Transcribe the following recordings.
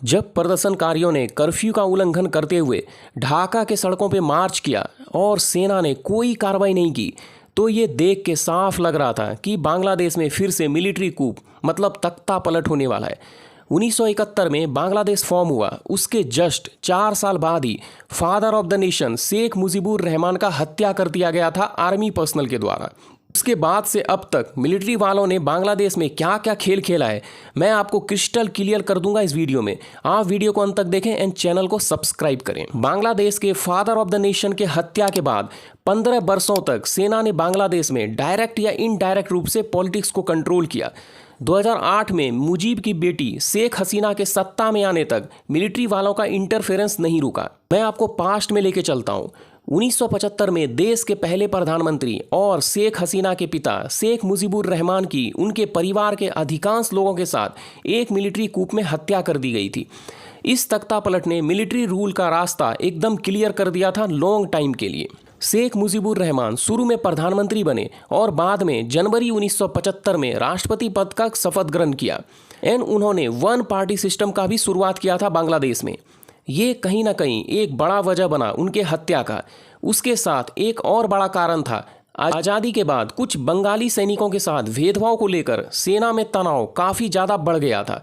जब प्रदर्शनकारियों ने कर्फ्यू का उल्लंघन करते हुए ढाका के सड़कों पर मार्च किया और सेना ने कोई कार्रवाई नहीं की, तो ये देख के साफ लग रहा था कि बांग्लादेश में फिर से मिलिट्री कूप मतलब तख्ता पलट होने वाला है। 1971 में बांग्लादेश फॉर्म हुआ, उसके जस्ट 4 साल बाद ही father of the nation Sheikh Mujibur Rahman का हत्या कर दिया गया था आर्मी पर्सनल के द्वारा। उसके बाद से अब तक मिलिट्री वालों ने बांग्लादेश में क्या क्या खेल खेला है, मैं आपको क्रिस्टल क्लियर कर दूंगा इस वीडियो में। आप वीडियो को अंत तक देखें एंड चैनल को सब्सक्राइब करें। बांग्लादेश के फादर ऑफ द नेशन के हत्या के बाद 15 वर्षों तक सेना ने बांग्लादेश में डायरेक्ट या इनडायरेक्ट रूप से पॉलिटिक्स को कंट्रोल किया। 2008 में मुजीब की बेटी शेख हसीना के सत्ता में आने तक मिलिट्री वालों का इंटरफेरेंस नहीं रुका। मैं आपको पास्ट में लेके चलता हूँ। 1975 में देश के पहले प्रधानमंत्री और शेख हसीना के पिता शेख मुजीबुर रहमान की उनके परिवार के अधिकांश लोगों के साथ एक मिलिट्री कूप में हत्या कर दी गई थी। इस तख्ता पलट ने मिलिट्री रूल का रास्ता एकदम क्लियर कर दिया था लॉन्ग टाइम के लिए। शेख मुजीबुर रहमान शुरू में प्रधानमंत्री बने और बाद में जनवरी 1975 में राष्ट्रपति पद का शपथ ग्रहण किया एंड उन्होंने वन पार्टी सिस्टम का भी शुरुआत किया था बांग्लादेश में। ये कहीं ना कहीं एक बड़ा वजह बना उनके हत्या का। उसके साथ एक और बड़ा कारण था, आज़ादी के बाद कुछ बंगाली सैनिकों के साथ भेदभाव को लेकर सेना में तनाव काफ़ी ज़्यादा बढ़ गया था।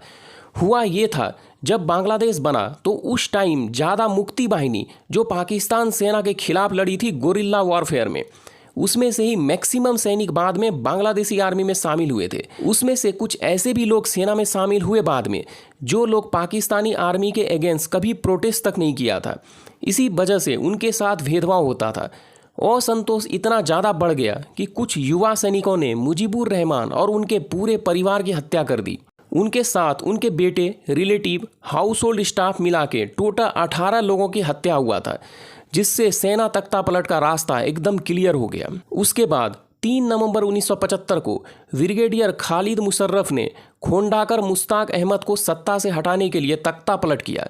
हुआ ये था, जब बांग्लादेश बना तो उस टाइम ज़्यादा मुक्ति बाहिनी जो पाकिस्तान सेना के खिलाफ लड़ी थी गोरिल्ला वॉरफेयर में, उसमें से ही मैक्सिमम सैनिक बाद में बांग्लादेशी आर्मी में शामिल हुए थे। उसमें से कुछ ऐसे भी लोग सेना में शामिल हुए बाद में जो लोग पाकिस्तानी आर्मी के अगेंस्ट कभी प्रोटेस्ट तक नहीं किया था। इसी वजह से उनके साथ भेदभाव होता था। असंतोष इतना ज़्यादा बढ़ गया कि कुछ युवा सैनिकों ने मुजीबुर रहमान और उनके पूरे परिवार की हत्या कर दी। उनके साथ उनके बेटे, रिलेटिव, हाउस होल्ड स्टाफ मिला के टोटल 18 लोगों की हत्या हुआ था, जिससे सेना तख्ता पलट का रास्ता एकदम क्लियर हो गया। उसके बाद 3 नवंबर 1975 को ब्रिगेडियर खालिद मुशर्रफ ने खोंडाकर मुश्ताक अहमद को सत्ता से हटाने के लिए तख्ता पलट किया।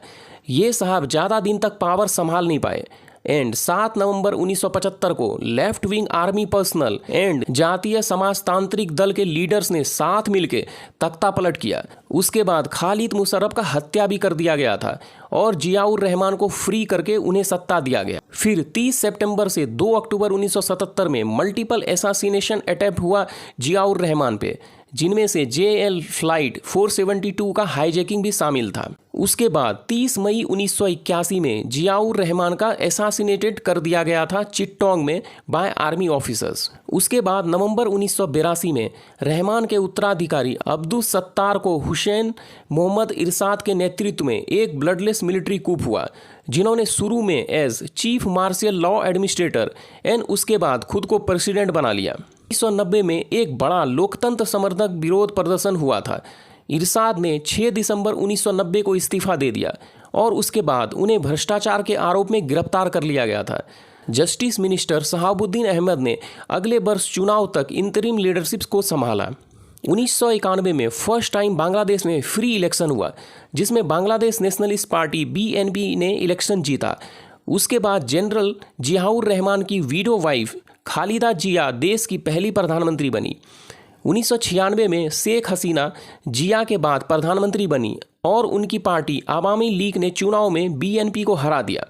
ये साहब ज़्यादा दिन तक पावर संभाल नहीं पाए एंड 7 नवंबर 1975 को left wing army personnel and जातीय समाजतांत्रिक दल के लीडर्स ने साथ मिलकर तख्ता पलट किया। उसके बाद खालिद मुशर्रफ का हत्या भी कर दिया गया था और जियाउर रहमान को फ्री करके उन्हें सत्ता दिया गया। फिर 30 सितंबर से 2 अक्टूबर 1977 में मल्टीपल असैसिनेशन अटेम्प्ट हुआ जियाउर रहमान पे, जिनमें से JL फ्लाइट 472 का हाईजैकिंग भी शामिल था। उसके बाद 30 मई 1981 में जियाउर रहमान का असैसिनेटेड कर दिया गया था चिट्टोंग में बाय आर्मी ऑफिसर्स। उसके बाद नवंबर 1982 में रहमान के उत्तराधिकारी अब्दुल सत्तार को हुसैन मोहम्मद इरशाद के नेतृत्व में एक ब्लडलेस मिलिट्री कूप हुआ, जिन्होंने शुरू में as chief martial law administrator and उसके बाद खुद को प्रेसिडेंट बना लिया। 1990 में एक बड़ा लोकतंत्र समर्थक विरोध प्रदर्शन हुआ था। इरशाद ने 6 दिसंबर 1990 को इस्तीफा दे दिया और उसके बाद उन्हें भ्रष्टाचार के आरोप में गिरफ्तार कर लिया गया था। जस्टिस मिनिस्टर शहाबुद्दीन अहमद ने अगले वर्ष चुनाव तक इंतरिम लीडरशिप को संभाला। 1991 में फर्स्ट टाइम बांग्लादेश में फ्री इलेक्शन हुआ, जिसमें बांग्लादेश नेशनलिस्ट पार्टी BNP ने इलेक्शन जीता। उसके बाद जनरल जियाउर रहमान की वीडो वाइफ खालिदा जिया देश की पहली प्रधानमंत्री बनी। 1996 में शेख हसीना जिया के बाद प्रधानमंत्री बनी और उनकी पार्टी आवामी लीग ने चुनाव में BNP को हरा दिया।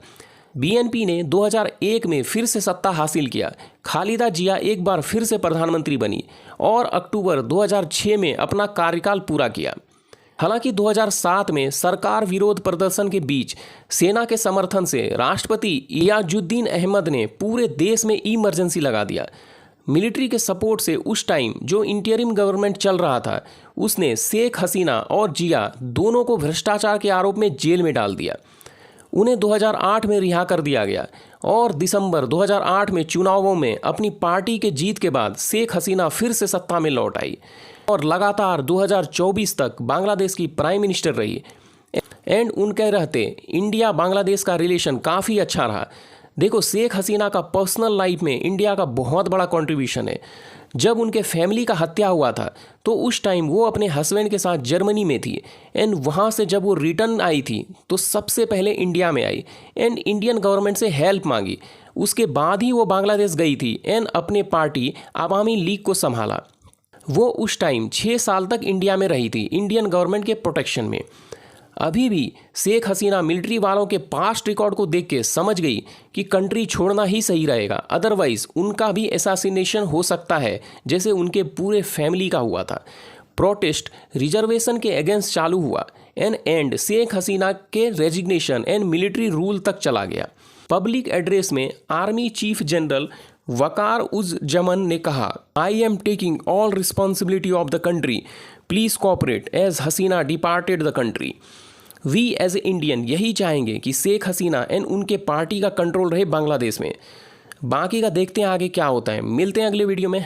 BNP ने 2001 में फिर से सत्ता हासिल किया। खालिदा जिया एक बार फिर से प्रधानमंत्री बनी और अक्टूबर 2006 में अपना कार्यकाल पूरा किया। हालांकि 2007 में सरकार विरोध प्रदर्शन के बीच सेना के समर्थन से राष्ट्रपति इयाजुद्दीन अहमद ने पूरे देश में इमरजेंसी लगा दिया। मिलिट्री के सपोर्ट से उस टाइम जो इंटरिम गवर्नमेंट चल रहा था, उसने शेख हसीना और जिया दोनों को भ्रष्टाचार के आरोप में जेल में डाल दिया। उन्हें 2008 में रिहा कर दिया गया और दिसंबर 2008 में चुनावों में अपनी पार्टी के जीत के बाद शेख हसीना फिर से सत्ता में लौट आई और लगातार 2024 तक बांग्लादेश की प्राइम मिनिस्टर रही एंड उनके रहते इंडिया बांग्लादेश का रिलेशन काफ़ी अच्छा रहा। देखो, शेख हसीना का पर्सनल लाइफ में इंडिया का बहुत बड़ा कंट्रीब्यूशन है। जब उनके फैमिली का हत्या हुआ था तो उस टाइम वो अपने हस्बैंड के साथ जर्मनी में थी एंड वहाँ से जब वो रिटर्न आई थी तो सबसे पहले इंडिया में आई एंड इंडियन गवर्नमेंट से हेल्प मांगी। उसके बाद ही वो बांग्लादेश गई थी एंड अपने पार्टी आवामी लीग को संभाला। वो उस टाइम 6 साल तक इंडिया में रही थी इंडियन गवर्नमेंट के प्रोटेक्शन में। अभी भी शेख हसीना मिलिट्री वालों के पास्ट रिकॉर्ड को देख के समझ गई कि कंट्री छोड़ना ही सही रहेगा, अदरवाइज उनका भी असैसिनेशन हो सकता है जैसे उनके पूरे फैमिली का हुआ था। प्रोटेस्ट रिजर्वेशन के अगेंस्ट चालू हुआ एंड शेख हसीना के रेजिग्नेशन एंड मिलिट्री रूल तक चला गया। पब्लिक एड्रेस में army chief general Waqar uz Zaman ने कहा, I am taking all responsibility of the country, please cooperate as Hasina departed the country. We as a Indian यही चाहेंगे कि शेख हसीना एंड उनके पार्टी का कंट्रोल रहे बांग्लादेश में। बाकी का देखते हैं आगे क्या होता है। मिलते हैं अगले वीडियो में।